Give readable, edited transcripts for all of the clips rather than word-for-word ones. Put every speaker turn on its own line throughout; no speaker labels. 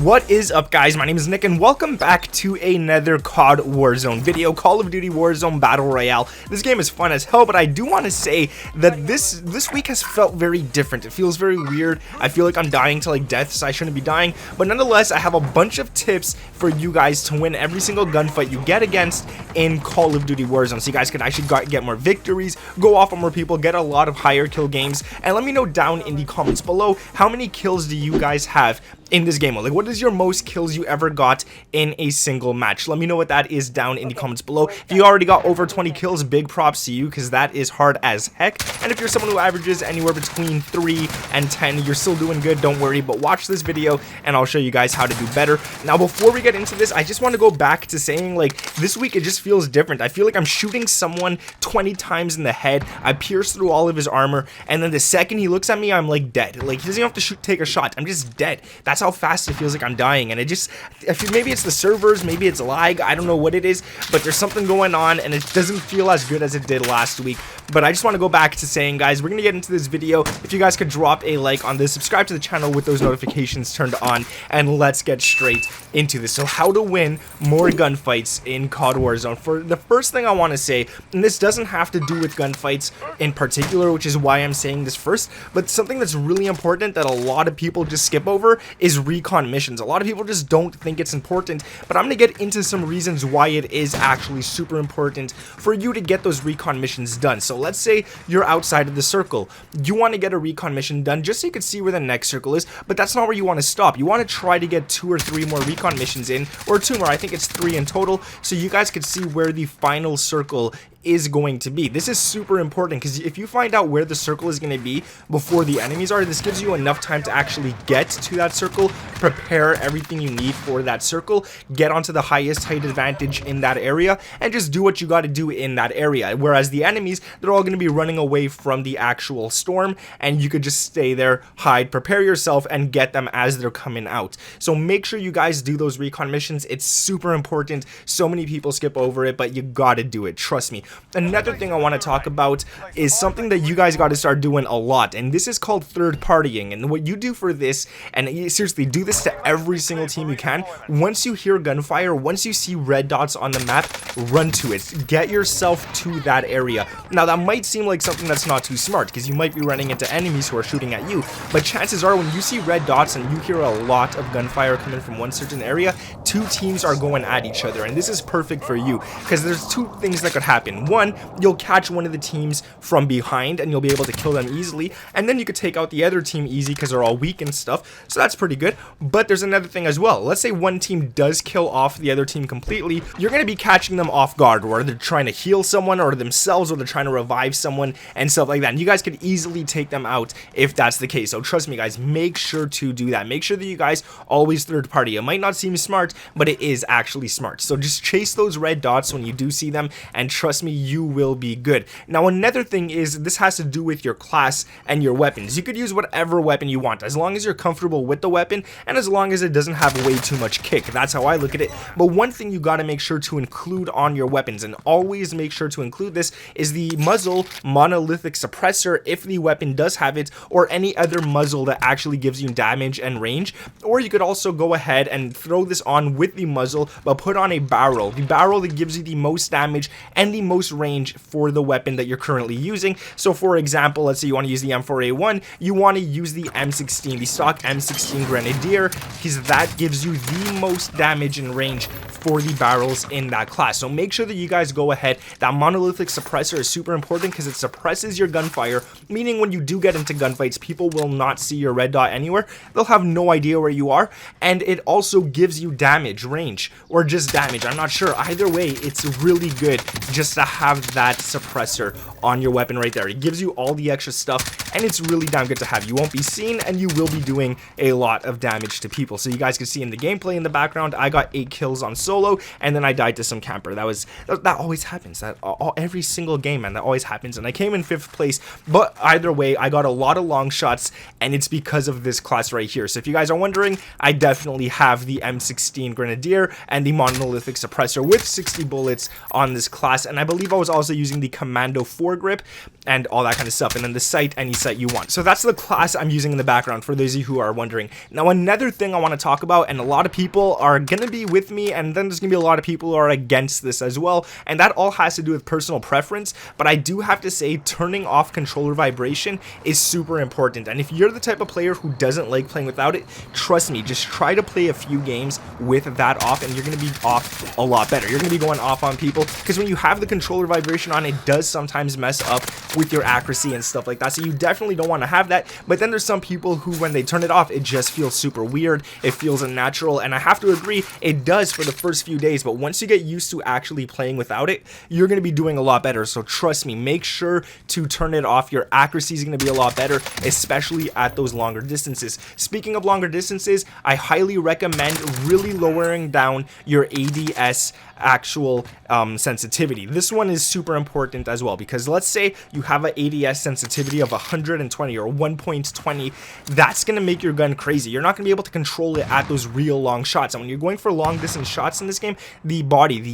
What is up, guys? My name is Nick and welcome back to another COD Warzone video, Call of Duty Warzone Battle Royale. This game is fun as hell, but I do want to say that this week has felt very different. It feels very weird. I feel like I'm dying to like deaths I shouldn't be dying, but nonetheless I have a bunch of tips for you guys to win every single gunfight you get against in Call of Duty Warzone, so you guys can actually get more victories, go off on more people, get a lot of higher kill games. And let me know down in the comments below, how many kills do you guys have in this game? Like, what is your most kills you ever got in a single match? Let me know what that is down in the comments below. If you already got over 20 kills, big props to you, because that is hard as heck. And if you're someone who averages anywhere between 3 and 10, you're still doing good, don't worry. But watch this video and I'll show you guys how to do better. Now, before we get into this, I just want to go back to saying, like, this week it just feels different. I feel like I'm shooting someone 20 times in the head. I pierce through all of his armor, and then the second he looks at me, I'm like dead. Like, he doesn't even have to take a shot. I'm just dead. That's how fast it feels like I'm dying. And I feel, maybe it's the servers, maybe it's lag, I don't know what it is, but there's something going on and it doesn't feel as good as it did last week. But I just want to go back to saying, guys, we're gonna get into this video. If you guys could drop a like on this, subscribe to the channel with those notifications turned on, and let's get straight into this. So, how to win more gunfights in COD Warzone. For the first thing I want to say, and this doesn't have to do with gunfights in particular, which is why I'm saying this first, but something that's really important that a lot of people just skip over is recon missions. A lot of people just don't think it's important, but I'm gonna get into some reasons why it is actually super important for you to get those recon missions done. So let's say you're outside of the circle, you want to get a recon mission done just so you can see where the next circle is, but that's not where you want to stop. You want to try to get 2 or 3 more recon missions in, or 2 more, I think it's 3 in total, so you guys could see where the final circle is going to be. This is super important because if you find out where the circle is going to be before the enemies are, this gives you enough time to actually get to that circle, prepare everything you need for that circle, get onto the highest height advantage in that area, and just do what you got to do in that area. Whereas the enemies, they're all going to be running away from the actual storm, and you could just stay there, hide, prepare yourself, and get them as they're coming out. So make sure you guys do those recon missions. It's super important. So many people skip over it, but you got to do it. Trust me. Another thing I want to talk about is something that you guys got to start doing a lot, and this is called third partying. And what you do for this, and seriously, do this to every single team you can. Once you hear gunfire, once you see red dots on the map, run to it. Get yourself to that area. Now, that might seem like something that's not too smart because you might be running into enemies who are shooting at you, but chances are when you see red dots and you hear a lot of gunfire coming from one certain area, 2 teams are going at each other, and this is perfect for you because there's 2 things that could happen. One, you'll catch one of the teams from behind and you'll be able to kill them easily, and then you could take out the other team easy because they're all weak and stuff, so that's pretty good. But there's another thing as well. Let's say one team does kill off the other team completely, you're going to be catching them off guard, where they're trying to heal someone or themselves, or they're trying to revive someone and stuff like that, and you guys could easily take them out if that's the case. So trust me, guys, make sure to do that. Make sure that you guys always third party. It might not seem smart, but it is actually smart. So just chase those red dots when you do see them, and trust me, you will be good. Now, another thing is, this has to do with your class and your weapons. You could use whatever weapon you want, as long as you're comfortable with the weapon and as long as it doesn't have way too much kick. That's how I look at it. But one thing you got to make sure to include on your weapons, and always make sure to include this, is the muzzle monolithic suppressor if the weapon does have it, or any other muzzle that actually gives you damage and range. Or you could also go ahead and throw this on with the muzzle, but put on a barrel, the barrel that gives you the most damage and the most range for the weapon that you're currently using. So for example, let's say you want to use the M4A1, you want to use the M16, the stock M16 Grenadier, because that gives you the most damage and range for the barrels in that class. So make sure that you guys go ahead. That monolithic suppressor is super important because it suppresses your gunfire, meaning when you do get into gunfights, people will not see your red dot anywhere. They'll have no idea where you are, and it also gives you damage, range, or just damage. I'm not sure. Either way, it's really good just to have that suppressor on your weapon right there. It gives you all the extra stuff, and it's really damn good to have. You won't be seen, and you will be doing a lot of damage to people. So you guys can see in the gameplay in the background, I got 8 kills on solo, and then I died to some camper. That always happens. Every single game, man, that always happens. And I came in 5th place, but either way, I got a lot of long shots, and it's because of this class right here. So if you guys are wondering, I definitely have the M16 Grenadier and the monolithic suppressor with 60 bullets on this class, and I believe I was also using the Commando foregrip and all that kind of stuff, and then the sight, any sight you want. So that's the class I'm using in the background for those of you who are wondering. Now another thing I want to talk about, and a lot of people are gonna be with me, and then there's gonna be a lot of people who are against this as well, and that all has to do with personal preference, but I do have to say turning off controller vibration is super important. And if you're the type of player who doesn't like playing without it, trust me, just try to play a few games with that off, and you're gonna be off a lot better. You're gonna be going off on people, because when you have the controller vibration on, it does sometimes mess up with your accuracy and stuff like that, so you definitely don't want to have that. But then there's some people who, when they turn it off, it just feels super weird, it feels unnatural, and I have to agree, it does for the first few days, but once you get used to actually playing without it, you're going to be doing a lot better. So trust me, make sure to turn it off. Your accuracy is going to be a lot better, especially at those longer distances. Speaking of longer distances, I highly recommend really lowering down your ADS actual sensitivity. This one is super important as well, because let's say you have an ADS sensitivity of 120 or 1.20, that's going to make your gun crazy. You're not going to be able to control it at those real long shots, and when you're going for long distance shots in this game, the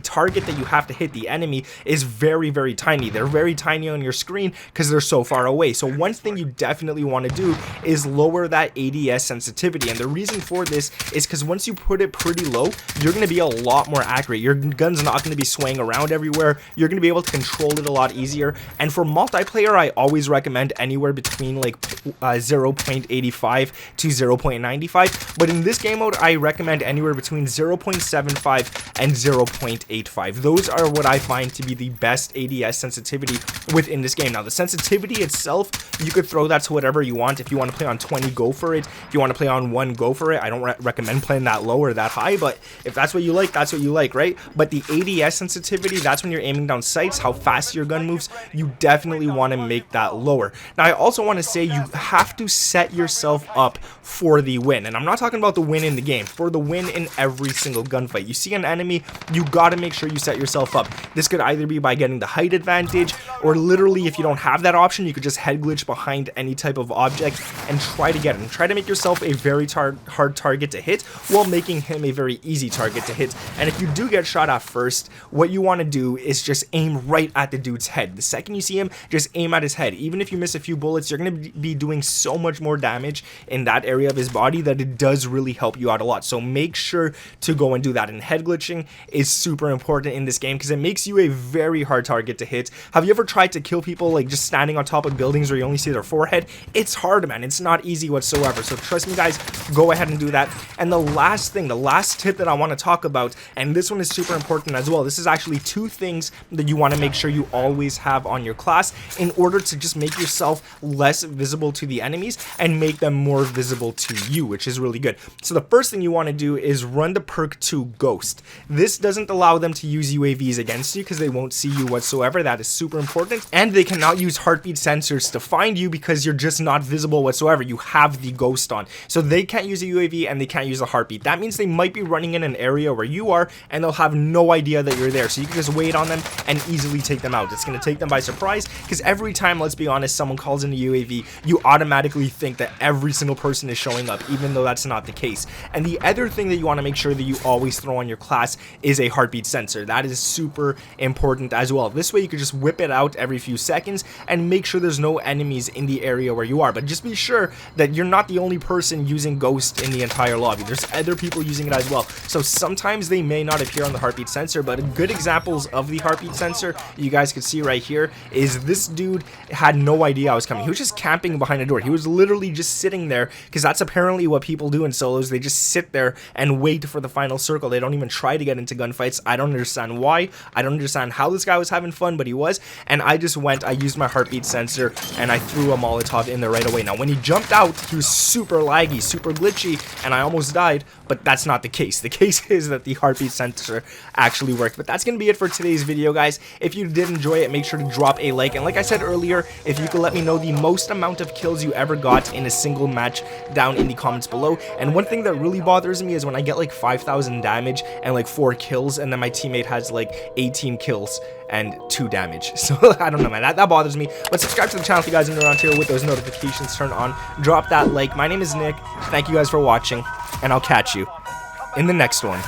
target that you have to hit, the enemy, is very, very tiny. They're very tiny on your screen because they're so far away. So one thing you definitely want to do is lower that ADS sensitivity, and the reason for this is because once you put it pretty low, you're going to be a lot more accurate. Your gun's not going to be swaying around everywhere. You're going to be able to control it a lot easier. And for multiplayer, I always recommend anywhere between like 0.85 to 0.95, but in this game mode, I recommend anywhere between 0.75 and 0.85. Those are what I find to be the best ADS sensitivity within this game. Now the sensitivity itself, you could throw that to whatever you want. If you want to play on 20, go for it. If you want to play on 1, go for it. I don't recommend playing that low or that high, but if that's what you like, that's what you like, right? But the ADS sensitivity, that's when you're aiming down sights, how fast your gun moves, you definitely want to make that lower. Now I also want to say you have to set yourself up for the win, and I'm not talking about the win in the game, for the win in every single gunfight. You see an enemy, you got to make sure you set yourself up. This could either be by getting the height advantage, or literally if you don't have that option, you could just head glitch behind any type of object and try to get him. Try to make yourself a very hard target to hit while making him a very easy target to hit. And if you do get shot at first, what you want to do is just aim right at the dude's head. The second you see him, just aim at his head. Even if you miss a few bullets, you're going to be doing so much more damage in that area of his body that it does really help you out a lot. So make sure to go and do that. And head glitching is super important in this game because it makes you a very hard target to hit. Have you ever tried to kill people like just standing on top of buildings where you only see their forehead? It's hard, man. It's not easy whatsoever. So trust me, guys, go ahead and do that. And the last thing, the last tip that I want to talk about, and this one is super important as well. This is actually 2 things that you want to make sure you always have on your class in order to just make yourself less visible to the enemies and make them more visible to you, which is really good. So the first thing you want to do is run the perk 2 Ghost. This doesn't allow them to use UAVs against you because they won't see you whatsoever. That is super important. And they cannot use heartbeat sensors to find you because you're just not visible whatsoever. You have the Ghost on. So they can't use a UAV and they can't use a heartbeat. That means they might be running in an area where you are and they'll have no idea that you're there. So you can just wait on them and easily take them out. It's going to take them by surprise because every time, let's be honest, someone calls in a UAV, you automatically think that every single person is showing up, even though that's not the case. And the other thing that you want to make sure that you always throw on your class is a heartbeat sensor. That is super important as well. This way you can just whip it out every few seconds and make sure there's no enemies in the area where you are. But just be sure that you're not the only person using Ghost in the entire lobby. There's other people using it as well. So sometimes they may not appear on the heartbeat sensor, but good examples of the heartbeat sensor you guys can see right here is this dude had no idea I was coming. He was just camping behind a door. He was literally just sitting there because that's apparently what people do in solos. They just sit there and wait for the final circle. They don't even try to get into gunfights. I don't understand why. I don't understand how this guy was having fun, but he was. And I just went, I used my heartbeat sensor and I threw a Molotov in there right away. Now when he jumped out, he was super laggy, super glitchy, and I almost died, but that's not the case. The case is that the heartbeat sensor actually worked. But that's going to be it for today's video, guys. If you did enjoy it, make sure to drop a like. And like I said earlier, if you could let me know the most amount of kills you ever got in a single match down in the comments below. And one thing that really bothers me is when I get like 5,000 damage and like 4 kills, and then my teammate has like 18 kills and 2 damage. So I don't know, man, that bothers me. But subscribe to the channel if you guys are new around here with those notifications turned on. Drop that like. My name is Nick. Thank you guys for watching, and I'll catch you in the next one.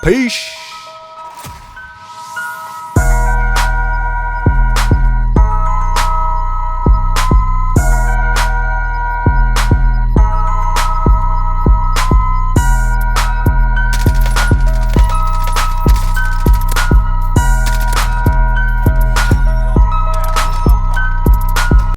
Peace.